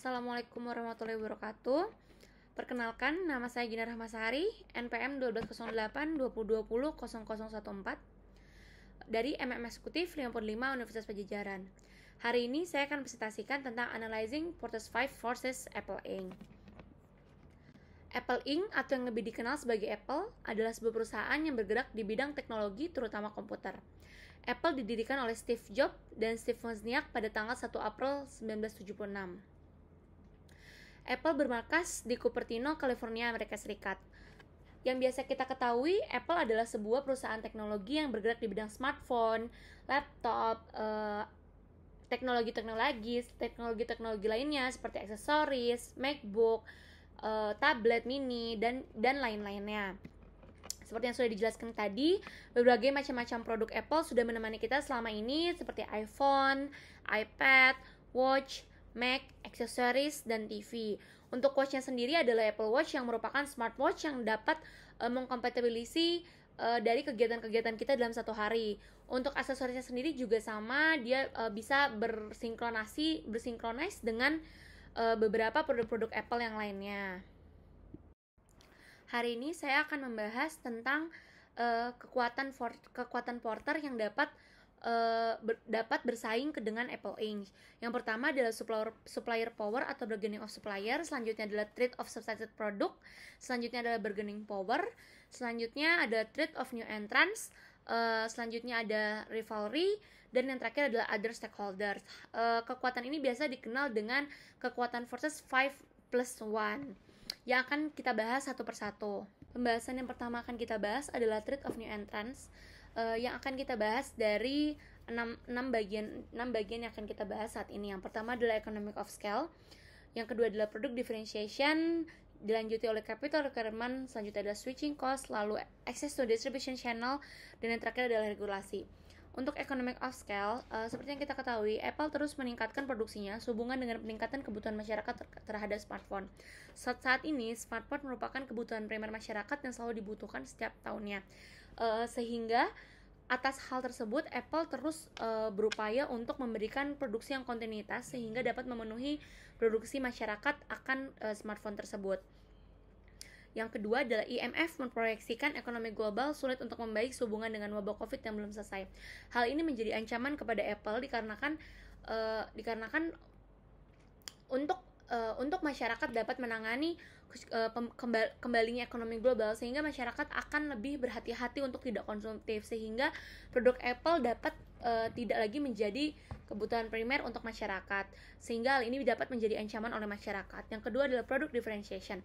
Assalamualaikum warahmatullahi wabarakatuh. Perkenalkan, nama saya Gina Rahmasari, NPM 120820200014 dari MM Eksekutif 55 Universitas Pajajaran. Hari ini saya akan presentasikan tentang Analyzing Fortress 5 versus Apple Inc. Apple Inc. atau yang lebih dikenal sebagai Apple adalah sebuah perusahaan yang bergerak di bidang teknologi terutama komputer. Apple didirikan oleh Steve Jobs dan Steve Wozniak pada tanggal 1 April 1976. Apple bermarkas di Cupertino, California, Amerika Serikat. Yang biasa kita ketahui, Apple adalah sebuah perusahaan teknologi yang bergerak di bidang smartphone, laptop, teknologi lainnya seperti aksesoris, MacBook, tablet mini, dan lain-lainnya. Seperti yang sudah dijelaskan tadi, berbagai macam-macam produk Apple sudah menemani kita selama ini seperti iPhone, iPad, Watch, Mac, aksesoris, dan TV. Untuk watch-nya sendiri adalah Apple Watch yang merupakan smartwatch yang dapat mengkompatibilisi dari kegiatan-kegiatan kita dalam satu hari. Untuk aksesorisnya sendiri juga sama, dia bisa bersinkronis dengan beberapa produk-produk Apple yang lainnya. Hari ini saya akan membahas tentang kekuatan Porter yang dapat bersaing dengan Apple Inc. Yang pertama adalah supplier power atau bargaining of supplier, selanjutnya adalah trade of substitute product, selanjutnya adalah bargaining power, selanjutnya ada trade of new entrants, selanjutnya ada rivalry, dan yang terakhir adalah other stakeholders. Kekuatan ini biasa dikenal dengan kekuatan forces 5+1 yang akan kita bahas satu persatu. Pembahasan yang pertama akan kita bahas adalah trade of new entrants, yang akan kita bahas dari 6 bagian yang akan kita bahas saat ini. Yang pertama adalah economic of scale, yang kedua adalah product differentiation, dilanjuti oleh capital requirement, selanjutnya adalah switching cost, lalu access to distribution channel, dan yang terakhir adalah regulasi. Untuk economic of scale, seperti yang kita ketahui, Apple terus meningkatkan produksinya sehubungan dengan peningkatan kebutuhan masyarakat terhadap smartphone. Saat ini, smartphone merupakan kebutuhan primer masyarakat yang selalu dibutuhkan setiap tahunnya. Sehingga atas hal tersebut, Apple terus berupaya untuk memberikan produksi yang kontinuitas sehingga dapat memenuhi produksi masyarakat akan smartphone tersebut. Yang kedua adalah IMF memproyeksikan ekonomi global sulit untuk membaik sehubungan dengan wabah COVID yang belum selesai. Hal ini menjadi ancaman kepada Apple dikarenakan untuk masyarakat dapat menangani kembalinya ekonomi global, sehingga masyarakat akan lebih berhati-hati untuk tidak konsumtif, sehingga produk Apple dapat tidak lagi menjadi kebutuhan primer untuk masyarakat, sehingga hal ini dapat menjadi ancaman oleh masyarakat. Yang kedua adalah product differentiation.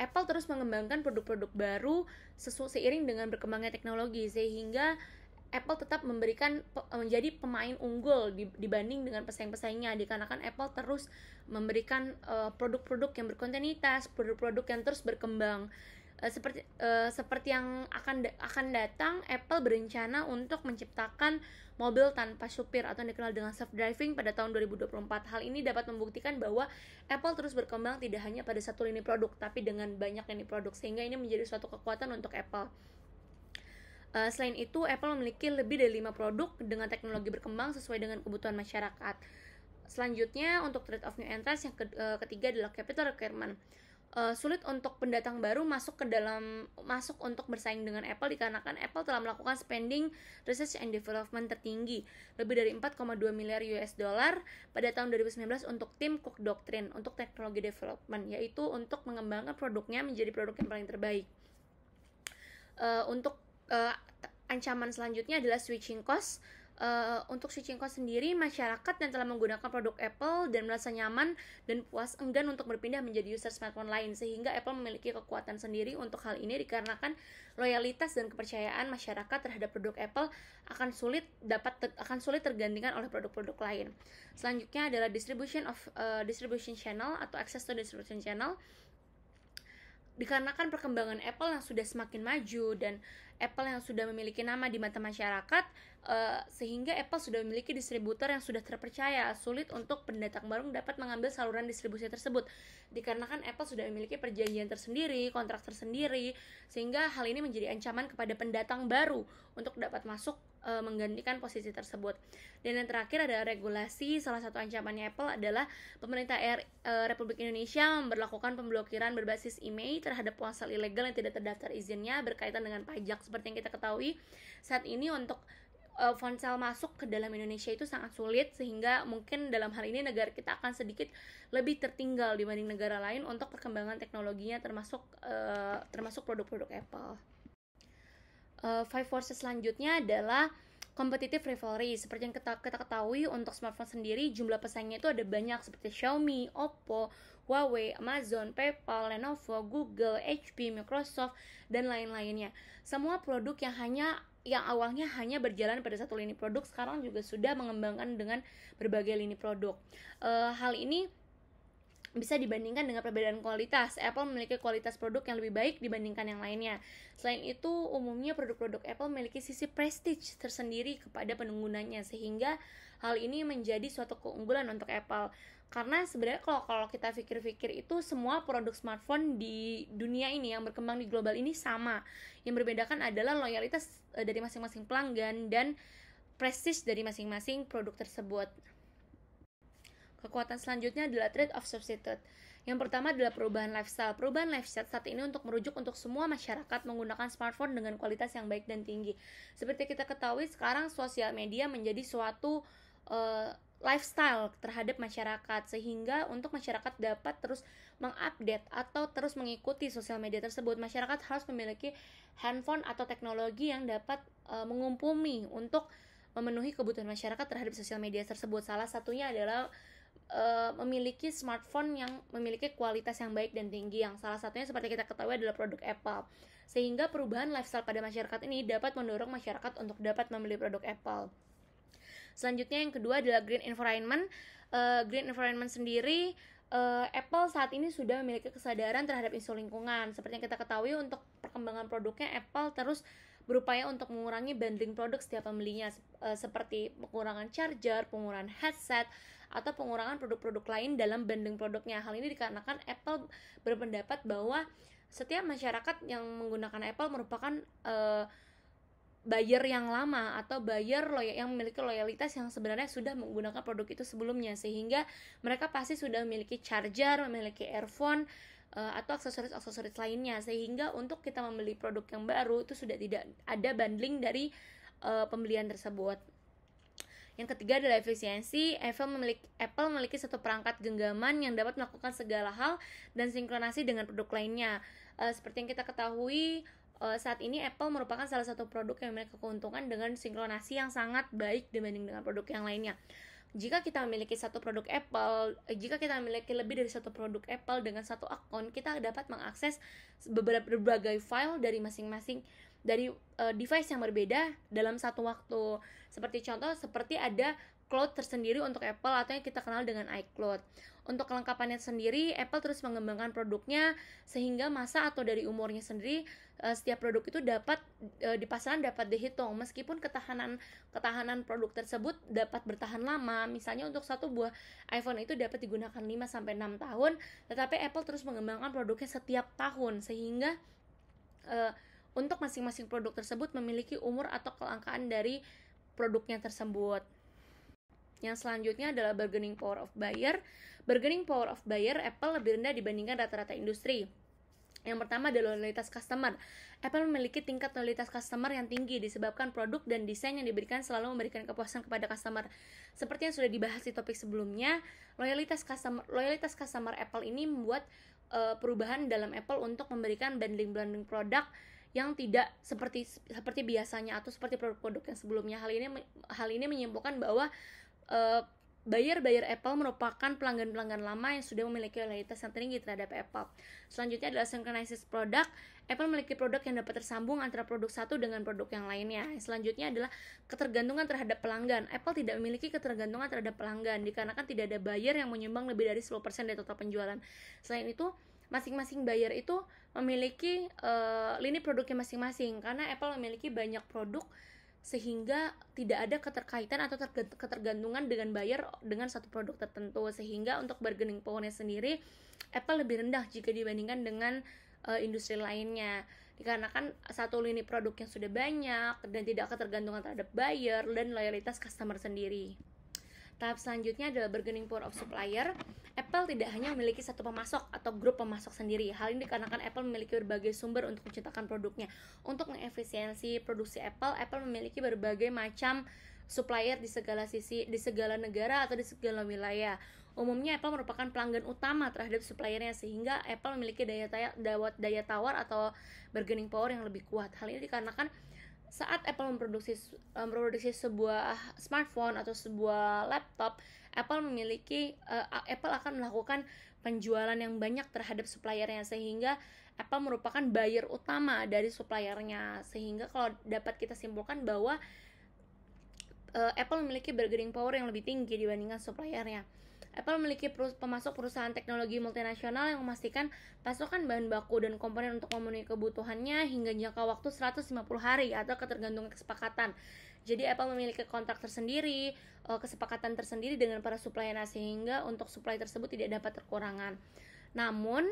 Apple terus mengembangkan produk-produk baru seiring dengan berkembangnya teknologi, sehingga Apple tetap menjadi pemain unggul dibanding dengan pesaing-pesaingnya, dikarenakan Apple terus memberikan produk-produk yang berkontinuitas, produk-produk yang terus berkembang. Seperti yang akan datang, Apple berencana untuk menciptakan mobil tanpa supir atau yang dikenal dengan self-driving pada tahun 2024. Hal ini dapat membuktikan bahwa Apple terus berkembang tidak hanya pada satu lini produk, tapi dengan banyak lini produk, sehingga ini menjadi suatu kekuatan untuk Apple. Selain itu, Apple memiliki lebih dari 5 produk dengan teknologi berkembang sesuai dengan kebutuhan masyarakat. Selanjutnya, untuk trade of new entrants, yang ketiga adalah capital requirement. Sulit untuk pendatang baru masuk untuk bersaing dengan Apple dikarenakan Apple telah melakukan spending research and development tertinggi lebih dari 4,2 miliar US dollar pada tahun 2019 untuk tim Cook Doctrine untuk teknologi development, yaitu untuk mengembangkan produknya menjadi produk yang paling terbaik. Untuk ancaman selanjutnya adalah switching cost. Untuk switching cost sendiri, masyarakat yang telah menggunakan produk Apple dan merasa nyaman dan puas enggan untuk berpindah menjadi user smartphone lain, sehingga Apple memiliki kekuatan sendiri untuk hal ini dikarenakan loyalitas dan kepercayaan masyarakat terhadap produk Apple akan sulit tergantikan oleh produk-produk lain. Selanjutnya adalah distribution channel atau access to distribution channel. Dikarenakan perkembangan Apple yang sudah semakin maju dan Apple yang sudah memiliki nama di mata masyarakat, sehingga Apple sudah memiliki distributor yang sudah terpercaya. Sulit untuk pendatang baru dapat mengambil saluran distribusi tersebut, dikarenakan Apple sudah memiliki perjanjian tersendiri, kontrak tersendiri, sehingga hal ini menjadi ancaman kepada pendatang baru untuk dapat masuk menggantikan posisi tersebut. Dan yang terakhir adalah regulasi. Salah satu ancamannya Apple adalah pemerintah Republik Indonesia memberlakukan pemblokiran berbasis email terhadap ponsel ilegal yang tidak terdaftar izinnya berkaitan dengan pajak. Seperti yang kita ketahui, saat ini untuk ponsel masuk ke dalam Indonesia itu sangat sulit, sehingga mungkin dalam hal ini negara kita akan sedikit lebih tertinggal dibanding negara lain untuk perkembangan teknologinya, termasuk produk-produk Apple. Five forces selanjutnya adalah competitive rivalry. Seperti yang kita ketahui, untuk smartphone sendiri jumlah pesaingnya itu ada banyak, seperti Xiaomi, Oppo, Huawei, Amazon, PayPal, Lenovo, Google, HP, Microsoft, dan lain-lainnya. Semua produk yang awalnya hanya berjalan pada satu lini produk sekarang juga sudah mengembangkan dengan berbagai lini produk. Hal ini bisa dibandingkan dengan perbedaan kualitas. Apple memiliki kualitas produk yang lebih baik dibandingkan yang lainnya. Selain itu, umumnya produk-produk Apple memiliki sisi prestige tersendiri kepada penggunanya, sehingga hal ini menjadi suatu keunggulan untuk Apple. Karena sebenarnya kalau kita pikir-pikir itu, semua produk smartphone di dunia ini yang berkembang di global ini sama. Yang membedakan adalah loyalitas dari masing-masing pelanggan dan prestige dari masing-masing produk tersebut. Kekuatan selanjutnya adalah trade of substitute. Yang pertama adalah perubahan lifestyle. Perubahan lifestyle saat ini untuk merujuk untuk semua masyarakat menggunakan smartphone dengan kualitas yang baik dan tinggi. Seperti kita ketahui, sekarang sosial media menjadi suatu lifestyle terhadap masyarakat, sehingga untuk masyarakat dapat terus mengupdate atau terus mengikuti sosial media tersebut, masyarakat harus memiliki handphone atau teknologi yang dapat mengumpumi untuk memenuhi kebutuhan masyarakat terhadap sosial media tersebut. Salah satunya adalah memiliki smartphone yang memiliki kualitas yang baik dan tinggi, yang salah satunya seperti kita ketahui adalah produk Apple. Sehingga perubahan lifestyle pada masyarakat ini dapat mendorong masyarakat untuk dapat membeli produk Apple. Selanjutnya yang kedua adalah green environment. Green environment sendiri, Apple saat ini sudah memiliki kesadaran terhadap isu lingkungan. Seperti yang kita ketahui, untuk perkembangan produknya, Apple terus berupaya untuk mengurangi bundling produk setiap pembelinya, seperti pengurangan charger, pengurangan headset, atau pengurangan produk-produk lain dalam bundling produknya. Hal ini dikarenakan Apple berpendapat bahwa setiap masyarakat yang menggunakan Apple merupakan buyer yang lama, atau buyer yang memiliki loyalitas yang sebenarnya sudah menggunakan produk itu sebelumnya, sehingga mereka pasti sudah memiliki charger, memiliki earphone, atau aksesoris-aksesoris lainnya, sehingga untuk kita membeli produk yang baru itu sudah tidak ada bundling dari pembelian tersebut. Yang ketiga adalah efisiensi. Apple memiliki satu perangkat genggaman yang dapat melakukan segala hal dan sinkronasi dengan produk lainnya. Seperti yang kita ketahui, saat ini Apple merupakan salah satu produk yang memiliki keuntungan dengan sinkronasi yang sangat baik dibanding dengan produk yang lainnya. Jika kita memiliki lebih dari satu produk Apple dengan satu akun, kita dapat mengakses berbagai file dari masing-masing dari device yang berbeda dalam satu waktu. Seperti ada cloud tersendiri untuk Apple, atau yang kita kenal dengan iCloud. Untuk kelengkapannya sendiri, Apple terus mengembangkan produknya sehingga masa atau dari umurnya sendiri, setiap produk itu dapat di pasaran dapat dihitung, meskipun ketahanan produk tersebut dapat bertahan lama. Misalnya untuk satu buah iPhone itu dapat digunakan 5-6 tahun, tetapi Apple terus mengembangkan produknya setiap tahun, sehingga untuk masing-masing produk tersebut memiliki umur atau kelangkaan dari produknya tersebut. Yang selanjutnya adalah bargaining power of buyer. Bargaining power of buyer Apple lebih rendah dibandingkan rata-rata industri. Yang pertama adalah loyalitas customer. Apple memiliki tingkat loyalitas customer yang tinggi disebabkan produk dan desain yang diberikan selalu memberikan kepuasan kepada customer. Seperti yang sudah dibahas di topik sebelumnya, loyalitas customer Apple ini membuat perubahan dalam Apple untuk memberikan bundling produk yang tidak seperti biasanya atau seperti produk-produk yang sebelumnya. Hal ini menyimpulkan bahwa buyer Apple merupakan pelanggan lama yang sudah memiliki loyalitas yang tinggi terhadap Apple. Selanjutnya adalah synchronized product. Apple memiliki produk yang dapat tersambung antara produk satu dengan produk yang lainnya. Selanjutnya adalah ketergantungan terhadap pelanggan. Apple tidak memiliki ketergantungan terhadap pelanggan dikarenakan tidak ada buyer yang menyumbang lebih dari 10% dari total penjualan. Selain itu, masing-masing buyer itu memiliki lini produknya masing-masing, karena Apple memiliki banyak produk sehingga tidak ada keterkaitan atau ketergantungan dengan buyer dengan satu produk tertentu, sehingga untuk bargaining powernya sendiri Apple lebih rendah jika dibandingkan dengan industri lainnya, dikarenakan satu lini produk yang sudah banyak dan tidak ketergantungan terhadap buyer dan loyalitas customer sendiri. Tahap selanjutnya adalah bargaining power of supplier. Apple tidak hanya memiliki satu pemasok atau grup pemasok sendiri. Hal ini dikarenakan Apple memiliki berbagai sumber untuk menciptakan produknya. Untuk mengefisiensi produksi Apple memiliki berbagai macam supplier di segala sisi, di segala negara atau di segala wilayah. Umumnya Apple merupakan pelanggan utama terhadap suppliernya, sehingga Apple memiliki daya tawar atau bargaining power yang lebih kuat. Hal ini dikarenakan saat Apple memproduksi sebuah smartphone atau sebuah laptop, Apple akan melakukan penjualan yang banyak terhadap suppliernya, sehingga Apple merupakan buyer utama dari suppliernya. Sehingga kalau dapat kita simpulkan bahwa Apple memiliki bargaining power yang lebih tinggi dibandingkan suppliernya. Apple memiliki pemasok perusahaan teknologi multinasional yang memastikan pasokan bahan baku dan komponen untuk memenuhi kebutuhannya hingga jangka waktu 150 hari atau ketergantungan kesepakatan. Jadi Apple memiliki kontrak tersendiri, kesepakatan tersendiri dengan para suppliernya, sehingga untuk supply tersebut tidak dapat terkurangan. Namun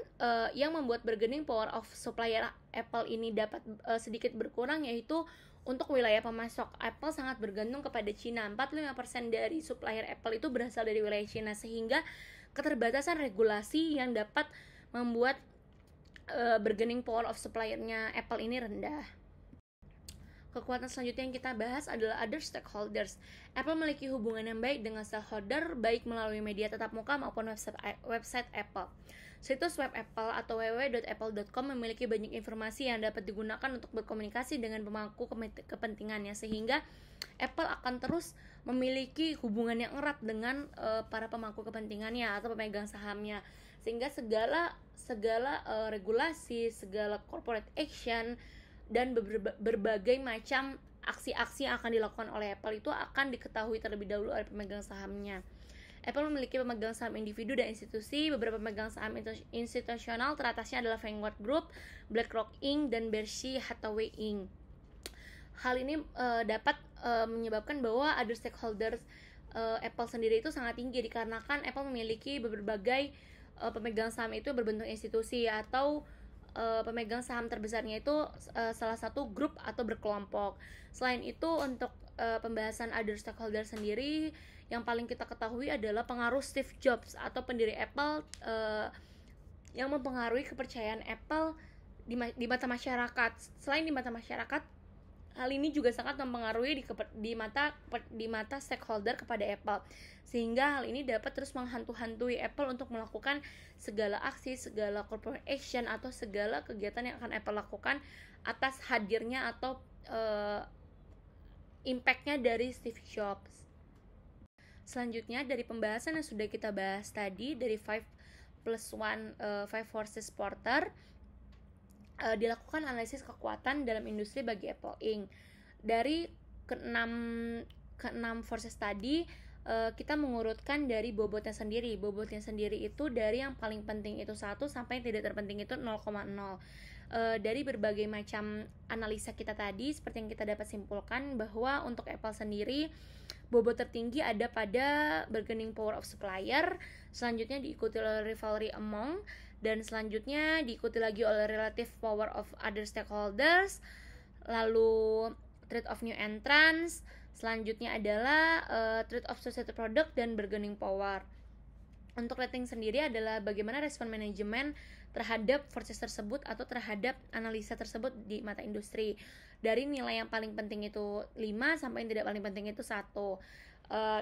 yang membuat bargaining power of supplier Apple ini dapat sedikit berkurang yaitu untuk wilayah pemasok. Apple sangat bergantung kepada Cina. 45% dari supplier Apple itu berasal dari wilayah Cina, sehingga keterbatasan regulasi yang dapat membuat bargaining power of suppliernya Apple ini rendah. Kekuatan selanjutnya yang kita bahas adalah other stakeholders. Apple memiliki hubungan yang baik dengan stakeholder, baik melalui media tatap muka maupun website Apple. Situs web Apple atau www.apple.com memiliki banyak informasi yang dapat digunakan untuk berkomunikasi dengan pemangku kepentingannya, sehingga Apple akan terus memiliki hubungan yang erat dengan para pemangku kepentingannya atau pemegang sahamnya, sehingga segala regulasi, segala corporate action dan berbagai macam aksi-aksi yang akan dilakukan oleh Apple itu akan diketahui terlebih dahulu oleh pemegang sahamnya. Apple memiliki pemegang saham individu dan institusi. Beberapa pemegang saham institusional teratasnya adalah Vanguard Group, BlackRock Inc., dan Berkshire Hathaway Inc. Hal ini dapat menyebabkan bahwa other stakeholders Apple sendiri itu sangat tinggi, dikarenakan Apple memiliki berbagai pemegang saham itu berbentuk institusi atau pemegang saham terbesarnya itu salah satu grup atau berkelompok. Selain itu, untuk pembahasan other stakeholder sendiri, yang paling kita ketahui adalah pengaruh Steve Jobs atau pendiri Apple yang mempengaruhi kepercayaan Apple di mata masyarakat. Selain di mata masyarakat, hal ini juga sangat mempengaruhi di mata stakeholder kepada Apple, sehingga hal ini dapat terus menghantui Apple untuk melakukan segala aksi, segala corporate action atau segala kegiatan yang akan Apple lakukan atas hadirnya atau impact-nya dari Steve Jobs. Selanjutnya, dari pembahasan yang sudah kita bahas tadi, dari 5+1 5 forces Porter, dilakukan analisis kekuatan dalam industri bagi Apple Inc. Dari keenam forces tadi, kita mengurutkan dari bobotnya sendiri. Bobotnya sendiri itu dari yang paling penting itu 1 sampai yang tidak terpenting itu 0,0. Dari berbagai macam analisa kita tadi, seperti yang kita dapat simpulkan bahwa untuk Apple sendiri, bobot tertinggi ada pada bargaining power of supplier, selanjutnya diikuti oleh rivalry among, dan selanjutnya diikuti lagi oleh relative power of other stakeholders, lalu trade of new entrants, selanjutnya adalah trade of society product dan bargaining power. Untuk rating sendiri adalah bagaimana respon manajemen terhadap forces tersebut atau terhadap analisa tersebut di mata industri. Dari nilai yang paling penting itu 5 sampai yang tidak paling penting itu 1.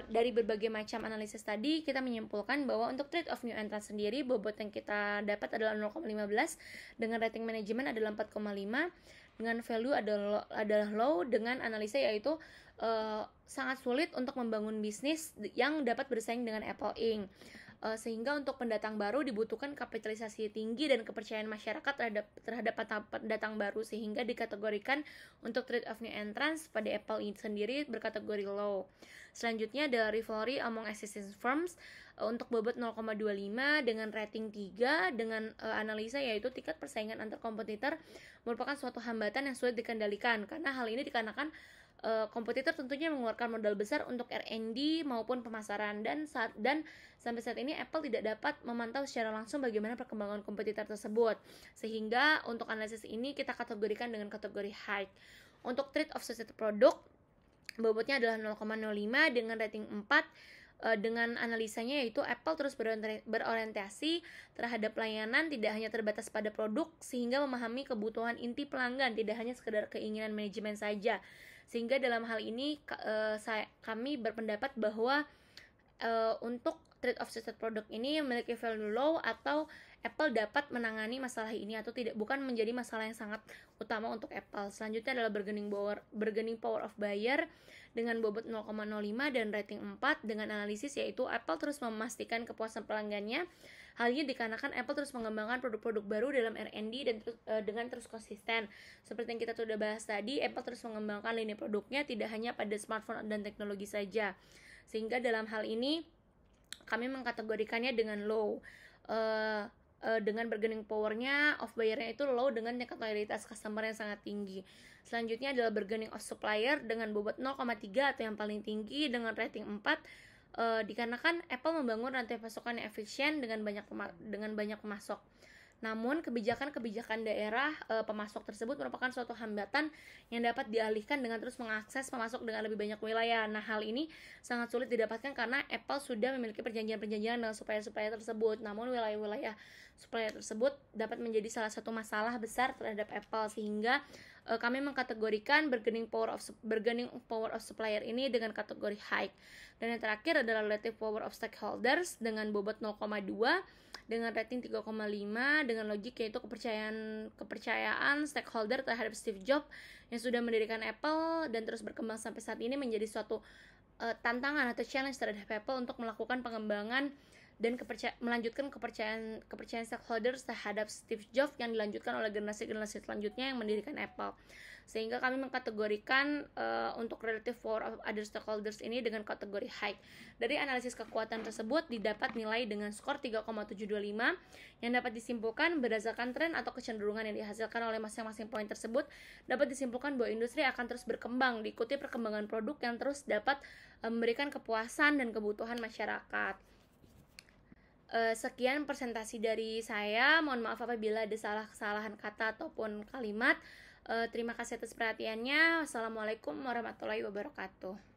Dari berbagai macam analisis tadi, kita menyimpulkan bahwa untuk trade of new entrant sendiri, bobot yang kita dapat adalah 0,15, dengan rating manajemen adalah 4,5, dengan value adalah low, dengan analisa yaitu sangat sulit untuk membangun bisnis yang dapat bersaing dengan Apple Inc. sehingga untuk pendatang baru dibutuhkan kapitalisasi tinggi dan kepercayaan masyarakat terhadap pendatang baru, sehingga dikategorikan untuk trade of new entrants pada Apple ini sendiri berkategori low. Selanjutnya ada rivalry among existing firms untuk bobot 0,25 dengan rating 3 dengan analisa yaitu tingkat persaingan antar kompetitor merupakan suatu hambatan yang sulit dikendalikan, karena hal ini dikarenakan kompetitor tentunya mengeluarkan modal besar untuk R&D maupun pemasaran, dan sampai saat ini Apple tidak dapat memantau secara langsung bagaimana perkembangan kompetitor tersebut, sehingga untuk analisis ini kita kategorikan dengan kategori high. Untuk trade of successful product bobotnya adalah 0,05 dengan rating 4 dengan analisanya yaitu Apple terus berorientasi terhadap pelayanan, tidak hanya terbatas pada produk, sehingga memahami kebutuhan inti pelanggan, tidak hanya sekedar keinginan manajemen saja. Sehingga dalam hal ini kami berpendapat bahwa untuk trade of successful product ini memiliki value low, atau Apple dapat menangani masalah ini atau tidak, bukan menjadi masalah yang sangat utama untuk Apple. Selanjutnya adalah bargaining power of buyer dengan bobot 0,05 dan rating 4 dengan analisis yaitu Apple terus memastikan kepuasan pelanggannya. Hal ini dikarenakan Apple terus mengembangkan produk-produk baru dalam R&D dan dengan terus konsisten. Seperti yang kita sudah bahas tadi, Apple terus mengembangkan lini produknya tidak hanya pada smartphone dan teknologi saja. Sehingga dalam hal ini kami mengkategorikannya dengan low. Dengan bargaining powernya of buyer-nya itu low dengan tingkat loyalitas customer yang sangat tinggi. Selanjutnya adalah bargaining of supplier dengan bobot 0,3 atau yang paling tinggi dengan rating 4 dikarenakan Apple membangun rantai pasokan yang efisien dengan banyak pemasok. Namun kebijakan daerah pemasok tersebut merupakan suatu hambatan yang dapat dialihkan dengan terus mengakses pemasok dengan lebih banyak wilayah. Nah, hal ini sangat sulit didapatkan karena Apple sudah memiliki perjanjian-perjanjian dengan supplier-supplier tersebut. Namun wilayah-wilayah supplier tersebut dapat menjadi salah satu masalah besar terhadap Apple, sehingga kami mengkategorikan bargaining power of supplier ini dengan kategori high. Dan yang terakhir adalah relative power of stakeholders dengan bobot 0,2 dengan rating 3,5 dengan logik yaitu kepercayaan stakeholder terhadap Steve Jobs yang sudah mendirikan Apple dan terus berkembang sampai saat ini menjadi suatu tantangan atau challenge terhadap Apple untuk melakukan pengembangan dan melanjutkan kepercayaan stakeholders terhadap Steve Jobs yang dilanjutkan oleh generasi selanjutnya yang mendirikan Apple. Sehingga kami mengkategorikan untuk relative power of other stakeholders ini dengan kategori high. Dari analisis kekuatan tersebut didapat nilai dengan skor 3,725 yang dapat disimpulkan berdasarkan tren atau kecenderungan yang dihasilkan oleh masing-masing poin tersebut. Dapat disimpulkan bahwa industri akan terus berkembang diikuti perkembangan produk yang terus dapat memberikan kepuasan dan kebutuhan masyarakat. Sekian presentasi dari saya. Mohon maaf apabila ada kesalahan kata ataupun kalimat. Terima kasih atas perhatiannya. Wassalamualaikum warahmatullahi wabarakatuh.